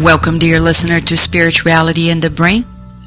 Welcome, dear listener, to Spirituality and the Brain.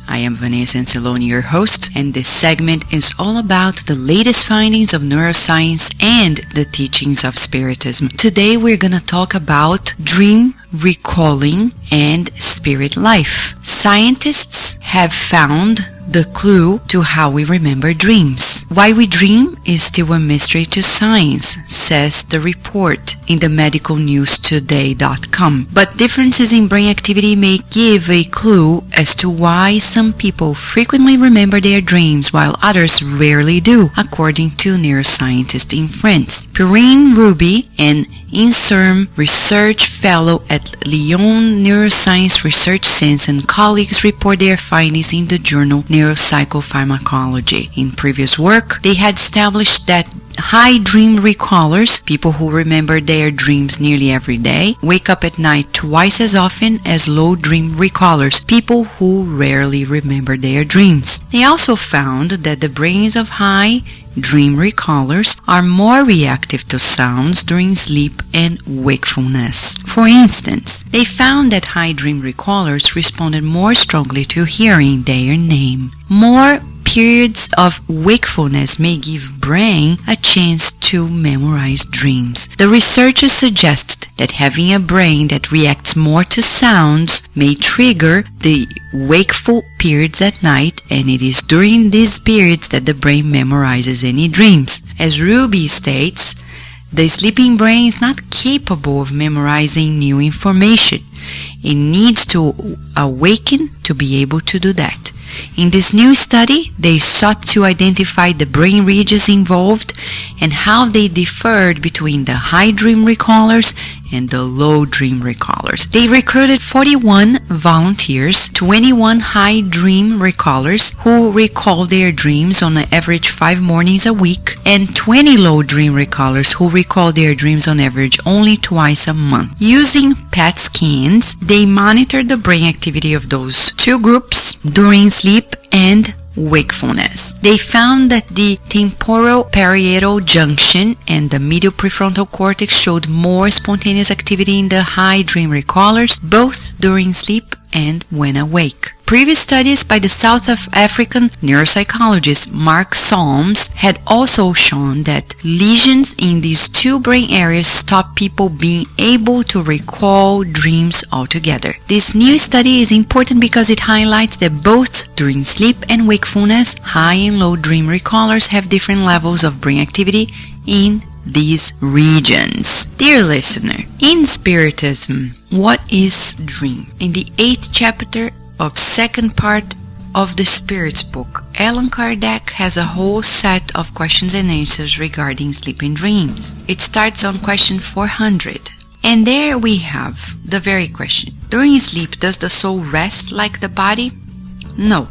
I am Vanessa Anceloni, your host, and this segment is all about the latest findings of neuroscience and the teachings of Spiritism. Today we're going to talk about dream recalling and spirit life. Scientists have found the clue to how we remember dreams. Why we dream is still a mystery to science, says the report in the medicalnewstoday.com. But differences in brain activity may give a clue as to why some people frequently remember their dreams while others rarely do, according to neuroscientists in France. Perrine Ruby, an INSERM research fellow at Lyon Neuroscience Research Center, and colleagues report their findings in the journal Neuropsychopharmacology. In previous work, they had established that high dream recallers, people who remember their dreams nearly every day, wake up at night twice as often as low dream recallers, people who rarely remember their dreams. They also found that the brains of high dream recallers are more reactive to sounds during sleep and wakefulness. For instance, they found that high dream recallers responded more strongly to hearing their name. More periods of wakefulness may give brain a chance to memorize dreams. The researchers suggest that having a brain that reacts more to sounds may trigger the wakeful periods at night, and it is during these periods that the brain memorizes any dreams. As Ruby states, the sleeping brain is not capable of memorizing new information. It needs to awaken to be able to do that. In this new study, they sought to identify the brain regions involved and how they differed between the high dream recallers and the low dream recallers. They recruited 41 volunteers, 21 high dream recallers who recall their dreams on an average 5 mornings a week, and 20 low dream recallers who recall their dreams on average only twice a month. Using PET scans, they monitored the brain activity of those two groups during sleep and wakefulness. They found that the temporal parietal junction and the medial prefrontal cortex showed more spontaneous activity in the high dream recallers, both during sleep and when awake. Previous studies by the South African neuropsychologist Mark Solms had also shown that lesions in these two brain areas stop people being able to recall dreams altogether. This new study is important because it highlights that both during sleep and wakefulness, high and low dream recallers have different levels of brain activity in these regions. Dear listener, in Spiritism, what is dream? In the 8th chapter of 2nd part of the Spirits book, Allan Kardec has a whole set of questions and answers regarding sleep and dreams. It starts on question 400. And there we have the very question. During sleep, does the soul rest like the body? No.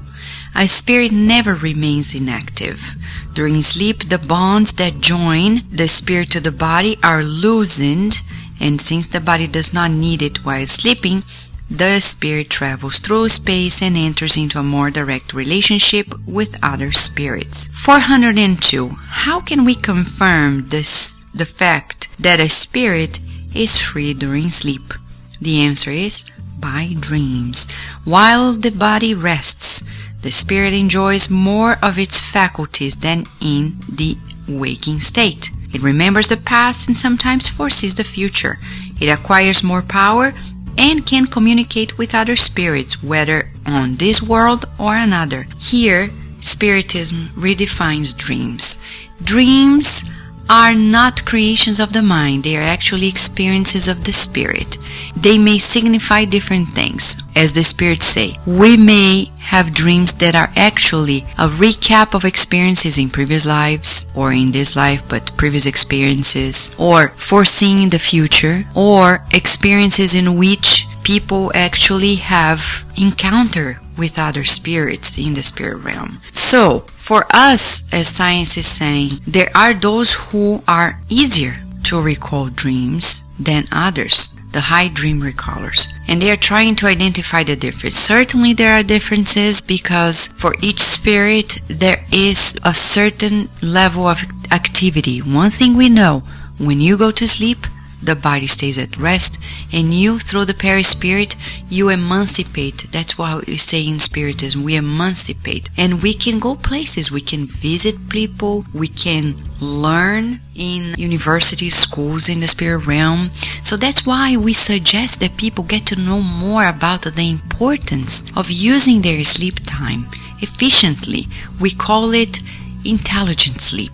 A spirit never remains inactive. During sleep, the bonds that join the spirit to the body are loosened, and since the body does not need it while sleeping, the spirit travels through space and enters into a more direct relationship with other spirits. 402. How can we confirm the fact that a spirit is free during sleep? The answer is by dreams. While the body rests, the spirit enjoys more of its faculties than in the waking state. It remembers the past and sometimes foresees the future. It acquires more power and can communicate with other spirits, whether on this world or another. Here, Spiritism redefines dreams. Dreams are not creations of the mind, they are actually experiences of the spirit. They may signify different things. As the spirits say, we may have dreams that are actually a recap of experiences in previous lives, or in this life but previous experiences, or foreseeing the future, or experiences in which people actually have encounter with other spirits in the spirit realm. So, for us, as science is saying, there are those who are easier to recall dreams than others, the high dream recallers. And they are trying to identify the difference. Certainly there are differences because for each spirit there is a certain level of activity. One thing we know, when you go to sleep, the body stays at rest, and you, through the perispirit, you emancipate. That's what we say in Spiritism. We emancipate. And we can go places. We can visit people. We can learn in universities, schools in the spirit realm. So that's why we suggest that people get to know more about the importance of using their sleep time efficiently. We call it intelligent sleep.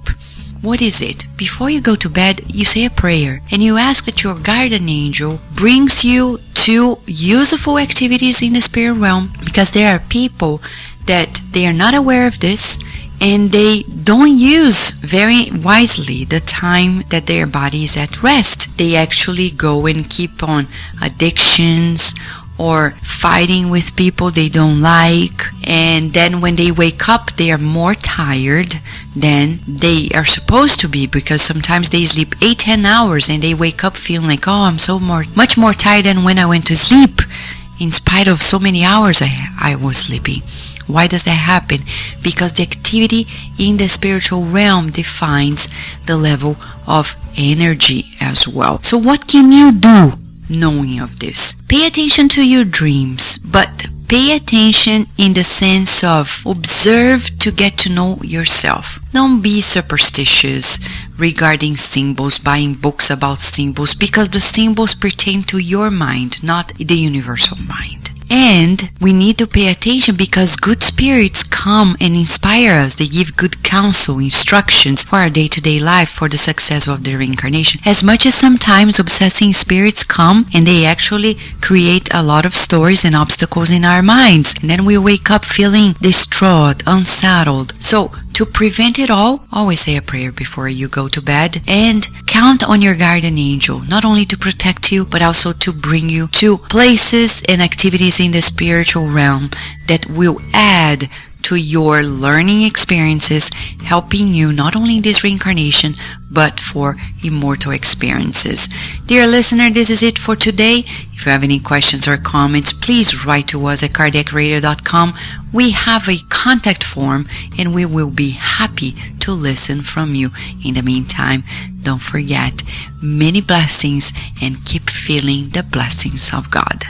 What is it? Before you go to bed, you say a prayer and you ask that your guardian angel brings you to useful activities in the spirit realm, because there are people that they are not aware of this and they don't use very wisely the time that their body is at rest. They actually go and keep on addictions or fighting with people they don't like, and then when they wake up they are more tired than they are supposed to be, because sometimes they sleep 8-10 hours and they wake up feeling like, oh, I'm much more tired than when I went to sleep, in spite of so many hours I was sleeping. Why does that happen? Because the activity in the spiritual realm defines the level of energy as well. So what can you do knowing of this? Pay attention to your dreams, but pay attention in the sense of observe to get to know yourself. Don't be superstitious regarding symbols, buying books about symbols, because the symbols pertain to your mind, not the universal mind. And we need to pay attention because good spirits come and inspire us. They give good counsel, instructions for our day-to-day life, for the success of the reincarnation. As much as sometimes obsessing spirits come and they actually create a lot of stories and obstacles in our minds. And then we wake up feeling distraught, unsettled. So to prevent it all, always say a prayer before you go to bed and count on your guardian angel, not only to protect you, but also to bring you to places and activities in the spiritual realm that will add to your learning experiences, helping you not only in this reincarnation, but for immortal experiences. Dear listener, this is it for today. If you have any questions or comments, please write to us at cardiacradio.com. We have a contact form and we will be happy to listen from you. In the meantime, don't forget, many blessings and keep feeling the blessings of God.